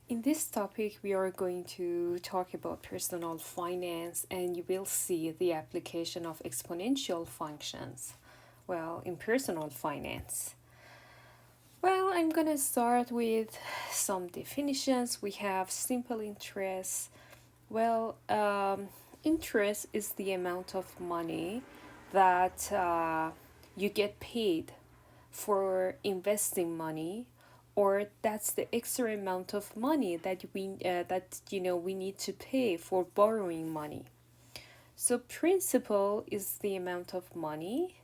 In this topic, we are going to talk about personal finance, and you will see the application of exponential functions. Well, in personal finance. Well, I'm gonna start with some definitions. We have simple interest. Well, interest is the amount of money that you get paid for investing money, or that's the extra amount of money that we need to pay for borrowing money. So principal is the amount of money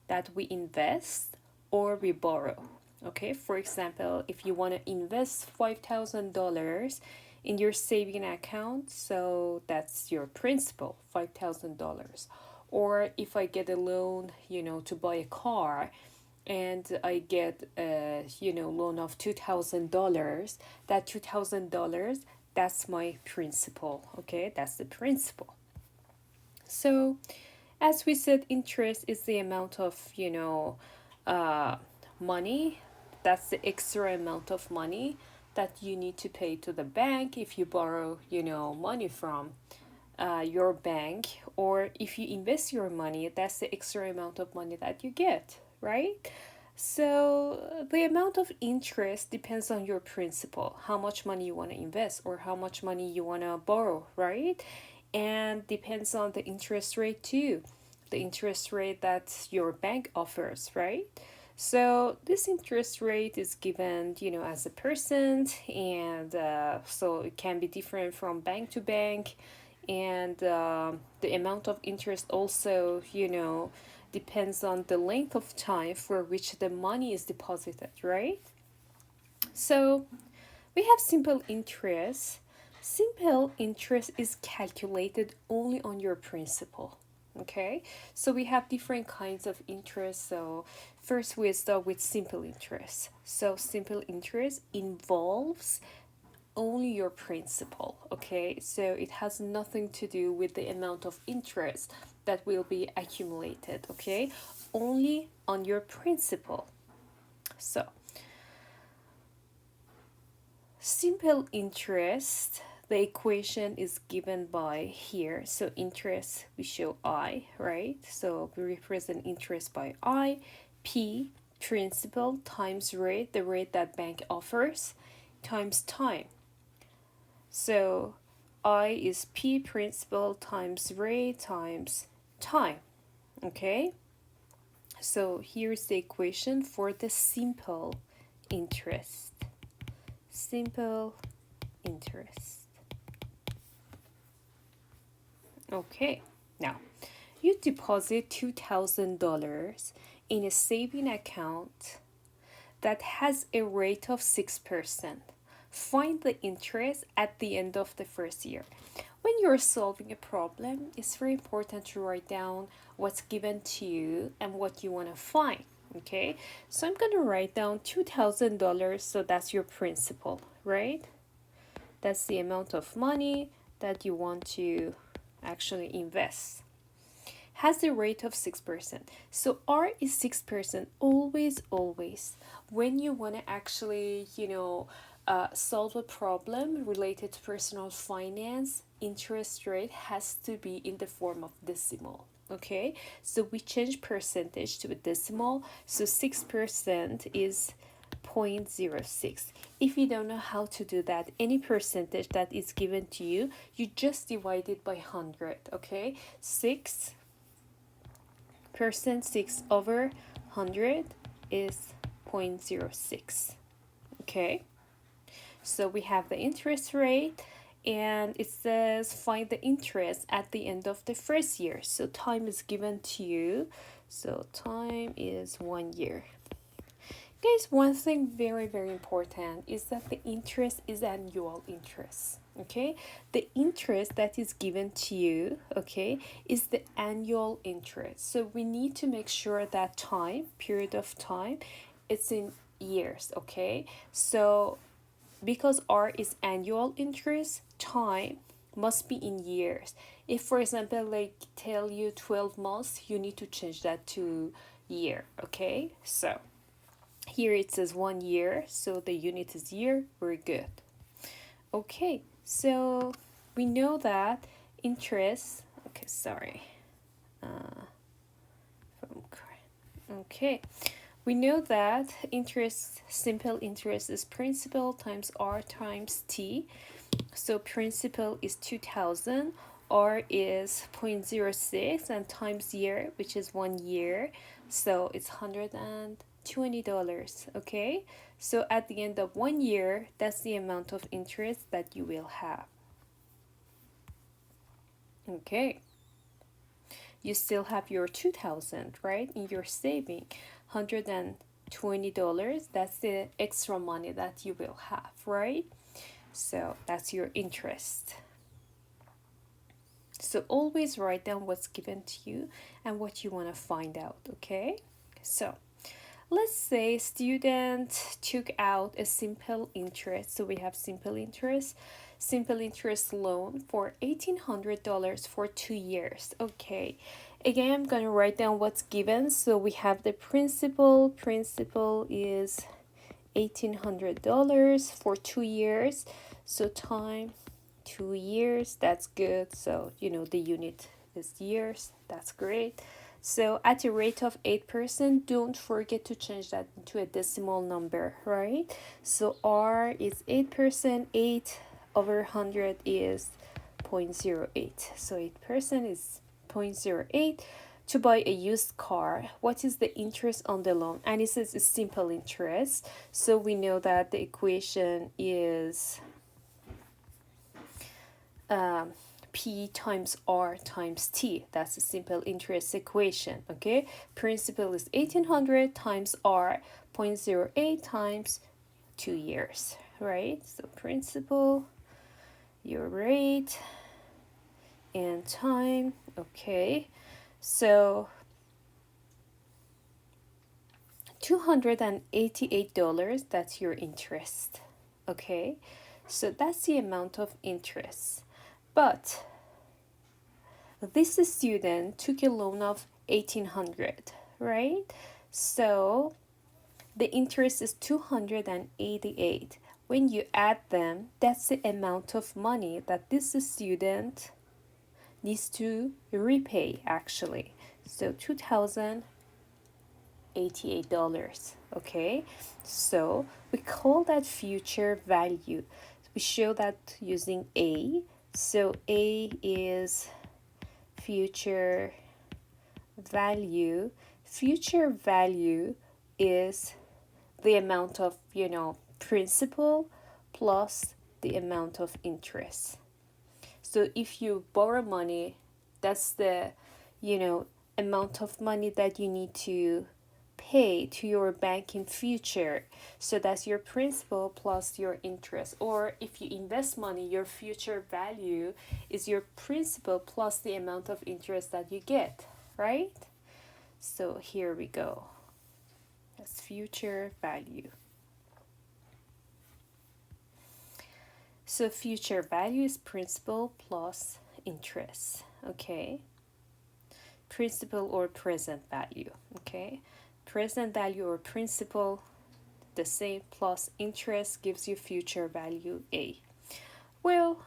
that we invest or we borrow. Okay, for example, if you want to invest $5,000 in your saving account, so that's your principal, $5,000. Or if I get a loan, to buy a car, and I get a loan of $2,000, that $2,000, that's my principal. Okay, that's the principal. So as we said, interest is the amount of uh, money. That's the extra amount of money that you need to pay to the bank if you borrow money from your bank, or if you invest your money, that's the extra amount of money that you get, right? So the amount of interest depends on your principal, how much money you want to invest or how much money you want to borrow, right? And depends on the interest rate too, the interest rate that your bank offers, right? So this interest rate is given, as a percent, and so it can be different from bank to bank, and the amount of interest also, depends on the length of time for which the money is deposited, right? So we have simple interest. Simple interest is calculated only on your principal. Okay, so we have different kinds of interest. So first we start with simple interest. So simple interest involves only your principal. Okay, so it has nothing to do with the amount of interest that will be accumulated. Okay, only on your principal. So simple interest, the equation is given by here. So interest, we show I, right? So we represent interest by I. P, principal, times rate, the rate that bank offers, times time. So I is P, principal, times rate times time. Okay, so here's the equation for the simple interest. Simple interest. Okay, now you deposit $2,000 in a saving account that has a rate of 6%. Find the interest at the end of the first year. When you're solving a problem, it's very important to write down what's given to you and what you want to find. Okay, so I'm gonna write down $2,000, so that's your principal, right? That's the amount of money that you want to actually invest. Has the rate of 6%. So R is 6% always, always. When you want to actually, solve a problem related to personal finance, interest rate has to be in the form of decimal. Okay, so we change percentage to a decimal. So 6% is 0.06. If you don't know how to do that, any percentage that is given to you, you just divide it by 100. Okay, 6 percent, 6 over 100 is 0.06. Okay, so we have the interest rate, and it says find the interest at the end of the first year. So time is given to you, so time is 1 year. Guys, one thing very, very important is that the interest is annual interest. Okay, the interest that is given to you, okay, is the annual interest. So we need to make sure that time, period of time, it's in years. Okay, so because R is annual interest, time must be in years. If, for example, like tell you 12 months, you need to change that to year. Okay, so here it says 1 year, so the unit is year. We're good. Okay, so we know that interest, okay, sorry. Okay, we know that interest, simple interest is principal times r times t. So principal is 2000, r is 0.06, and times year, which is 1 year, so it's $120. Okay, so at the end of 1 year, that's the amount of interest that you will have. Okay, you still have your 2000, right, in your saving. $120, that's the extra money that you will have, right? So that's your interest. So always write down what's given to you and what you want to find out, okay? So let's say student took out a simple interest. So we have simple interest loan for $1,800 for 2 years. Okay, again, I'm going to write down what's given. So we have the principal. Principal is $1,800 for 2 years. So time 2 years, that's good. So you know the unit is years, that's great. So at a rate of 8%, don't forget to change that into a decimal number, right? So r is 8%, 8 over 100 is 0.08. So 8% is 0.08. To buy a used car, what is the interest on the loan? And it says it's simple interest. So we know that the equation is P times R times T. That's a simple interest equation, okay? Principal is 1800 times R, 0.08 times 2 years, right? So principal, your rate, and time, okay? So $288, that's your interest, okay? So that's the amount of interest. But this student took a loan of 1800, right? So the interest is 288. When you add them, that's the amount of money that this student needs to repay actually. So $2,088, okay? So we call that future value. We show that using A. So A is future value. Future value is the amount of, principal plus the amount of interest. So if you borrow money, that's the, amount of money that you need to pay to your bank in future. So that's your principal plus your interest. Or if you invest money, your future value is your principal plus the amount of interest that you get, right? So here we go. That's future value. So future value is principal plus interest, okay? Principal or present value, okay? Present value or principal, the same, plus interest gives you future value A. Well,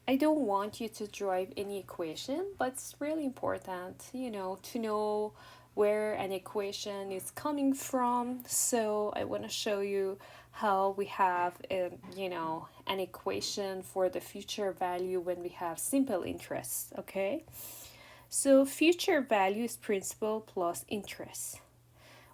I don't want you to drive any equation, but it's really important, to know where an equation is coming from. So I want to show you how we have, an equation for the future value when we have simple interest, okay? So future value is principal plus interest.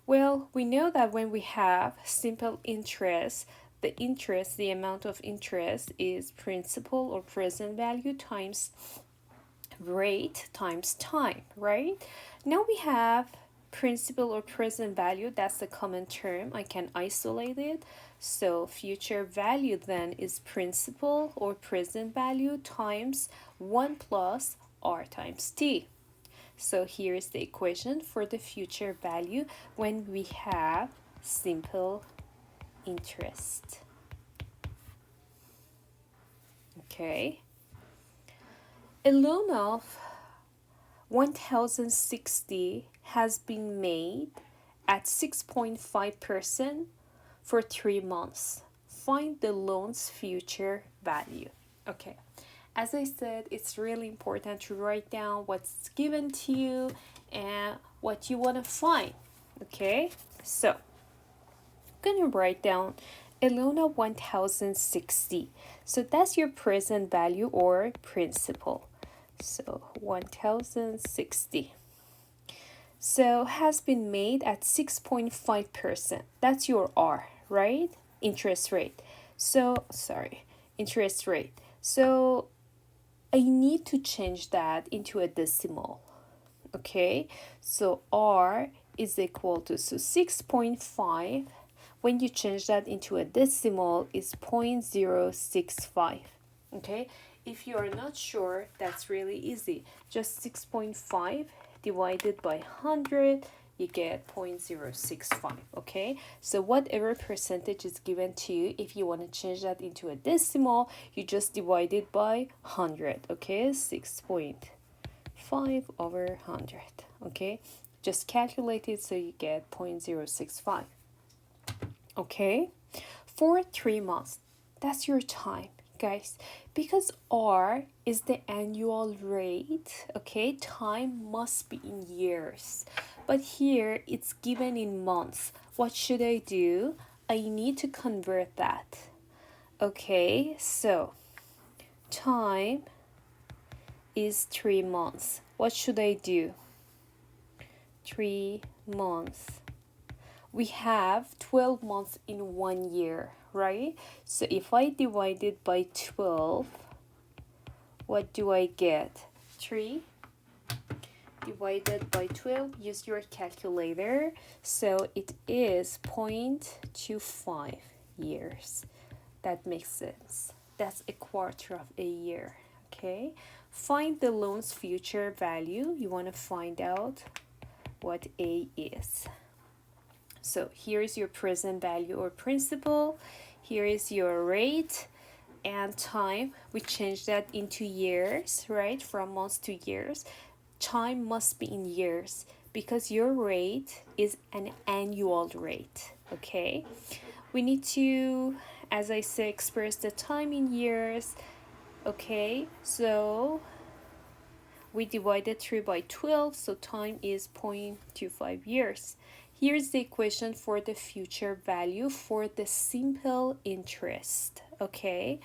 Well, we know that when we have simple interest, the amount of interest is principal or present value times rate times time, right? Now we have principal or present value, that's the common term. I can isolate it. So future value then is principal or present value times 1 plus r times t. So here's the equation for the future value when we have simple interest. Okay. A loan of 1060 has been made at 6.5% for 3 months. find the loan's future value. Okay, as I said, it's really important to write down what's given to you and what you want to find. Okay, so I'm going to write down a loan of 1060. So that's your present value or principal. So 1060. So has been made at 6.5%. That's your R, right? Interest rate. Interest rate. So I need to change that into a decimal. Okay? So R is equal to 6.5. When you change that into a decimal is 0.065. Okay? If you are not sure, that's really easy. Just 6.5 divided by 100, you get 0.065. Okay, so whatever percentage is given to you, if you want to change that into a decimal, you just divide it by 100. Okay, 6.5 over 100. Okay, just calculate it so you get 0.065. Okay, for 3 months, that's your time, guys. Because R is the annual rate, okay, time must be in years. But here it's given in months. What should I do? I need to convert that. Okay, so time is 3 months. What should I do? 3 months. We have 12 months in 1 year, right? So if I divide it by 12, what do I get? 3 divided by 12, use your calculator. So it is 0.25 years. That makes sense. That's a quarter of a year, okay? Find the loan's future value. You want to find out what A is. So here is your present value or principal. Here is your rate and time. We change that into years, right? From months to years. Time must be in years because your rate is an annual rate, okay? We need to, as I say, express the time in years, okay? So we divided 3 by 12, so time is 0.25 years. Here's the equation for the future value for the simple interest, okay?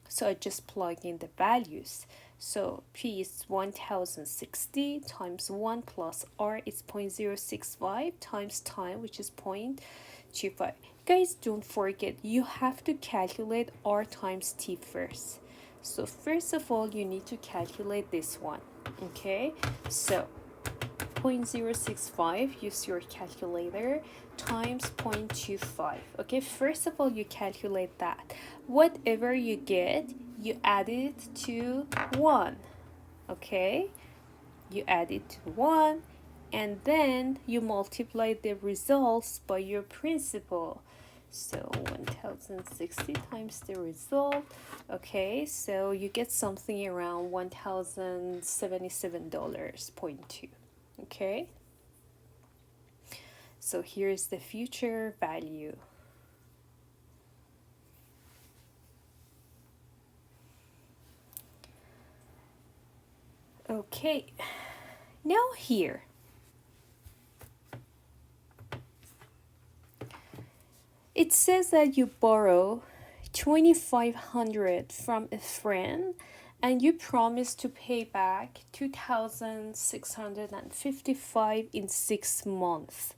So I just plug in the values. So P is 1060 times 1 plus R is 0.065 times time, which is 0.25. Guys, don't forget, you have to calculate R times T first. So first of all, you need to calculate this one, okay? So 0.065, use your calculator, times 0.25. Okay, first of all, you calculate that. Whatever you get, you add it to 1. Okay, you add it to 1, and then you multiply the results by your principal. So 1060 times the result. Okay, so you get something around $1,077.2. Okay, so here's the future value. Okay, now here it says that you borrow $2,500 from a friend and you promise to pay back $2,655 in 6 months.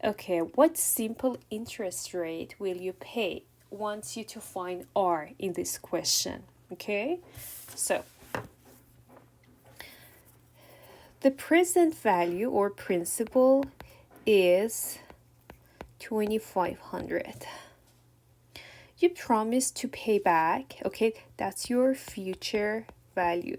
Okay, what simple interest rate will you pay? Wants you to find R in this question. Okay, so the present value or principal is 2,500. You promise to pay back, okay, that's your future value,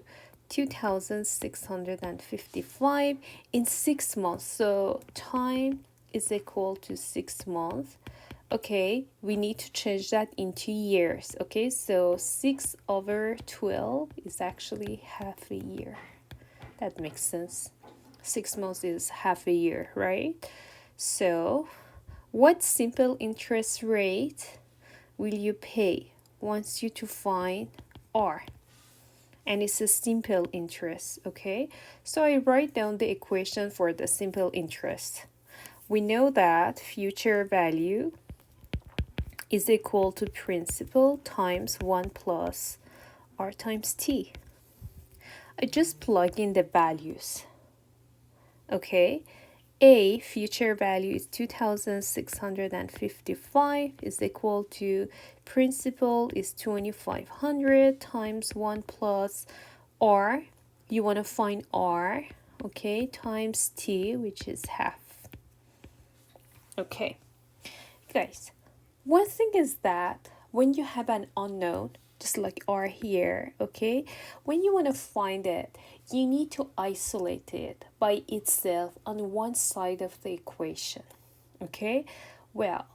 2,655 in 6 months. So time is equal to 6 months. Okay, we need to change that into years. Okay, so 6 over 12 is actually half a year. That makes sense. 6 months is half a year, right? So what simple interest rate will you pay? Wants you to find R. And it's a simple interest, okay? So I write down the equation for the simple interest. We know that future value is equal to principal times 1 plus R times T. I just plug in the values, okay? A future value is 2,655 is equal to principal is 2,500 times 1 plus R. You want to find R, okay, times T, which is half. Okay, guys, one thing is that when you have an unknown, just like R here, okay, when you want to find it, you need to isolate it by itself on one side of the equation, okay? Well,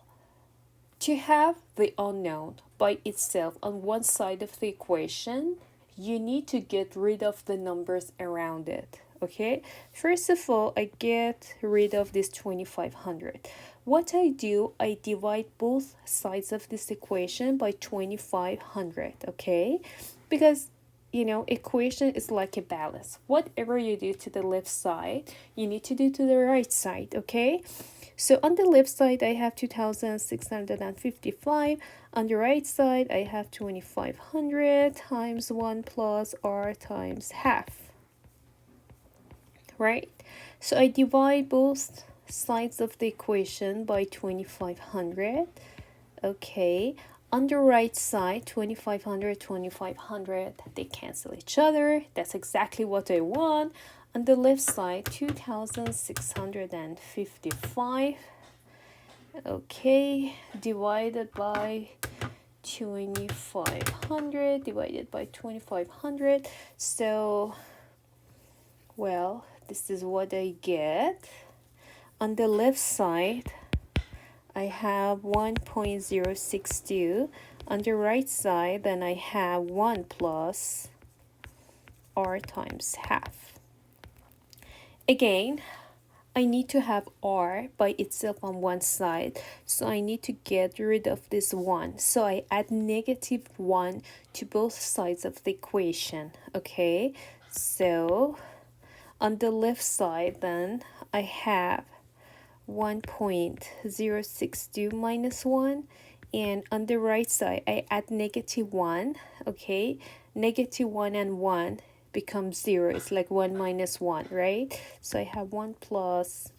to have the unknown by itself on one side of the equation, you need to get rid of the numbers around it, okay? First of all, I get rid of this 2,500. What I do, I divide both sides of this equation by 2,500, okay? Because, you know, equation is like a balance. Whatever you do to the left side, you need to do to the right side, okay? So on the left side, I have 2,655. On the right side, I have 2,500 times 1 plus R times half, right? So I divide both sides of the equation by 2,500. Okay, on the right side, 2,500, 2,500, they cancel each other. That's exactly what I want. On the left side, 2,655. Okay, divided by 2,500, divided by 2,500. So, well, this is what I get. On the left side, I have 1.062. On the right side, then I have 1 plus R times half. Again, I need to have R by itself on one side, so I need to get rid of this 1. So I add negative 1 to both sides of the equation, okay? So on the left side, then I have 1.062 minus 1, and on the right side I add negative 1, okay? Negative 1 and 1 becomes 0. It's like 1 minus 1, right? So I have 1 plus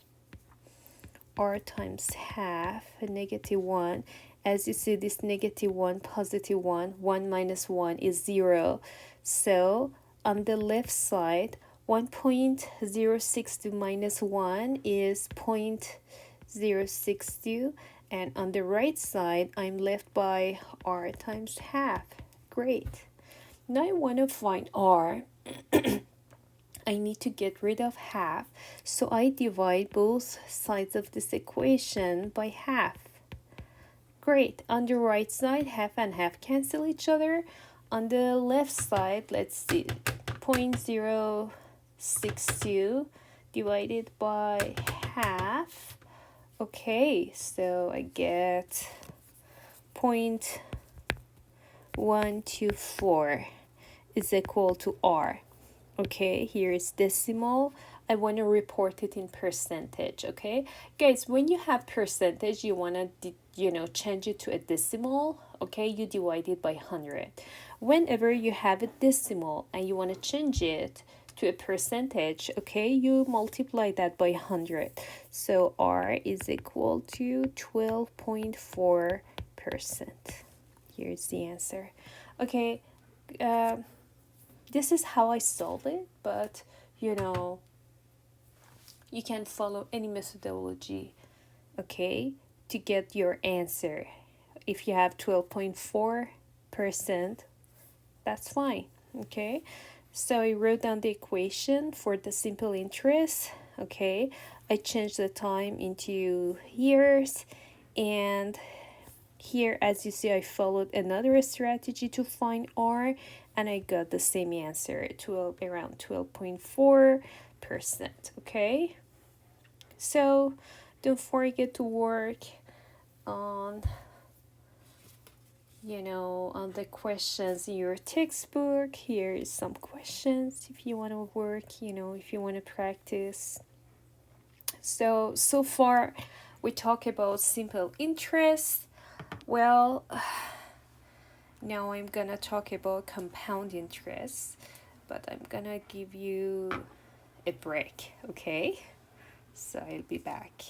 R times half, a negative 1. As you see, this negative 1, positive 1, 1 minus 1 is 0. So on the left side, 1.062 minus 1 is 0.062, and on the right side I'm left by R times half. Great. Now I want to find R. I need to get rid of half, so I divide both sides of this equation by half. Great. On the right side, half and half cancel each other. On the left side, let's see, 0.062 divided by half. Okay, so I get 0.124 is equal to R. Okay, here is decimal. I want to report it in percentage, okay? Guys, when you have percentage, you want to, change it to a decimal, okay? You divide it by 100. Whenever you have a decimal and you want to change it to a percentage, okay, you multiply that by 100. So R is equal to 12.4%. Here's the answer. Okay, this is how I solve it, but you can follow any methodology, okay, to get your answer. If you have 12.4%, that's fine, okay? So I wrote down the equation for the simple interest, okay? I changed the time into years, and here, as you see, I followed another strategy to find R, and I got the same answer, around 12.4%, okay? So don't forget to work on on the questions in your textbook. Here is some questions if you want to work, if you want to practice. So far we talk about simple interest. Well, now I'm gonna talk about compound interest, but I'm gonna give you a break, okay? So I'll be back.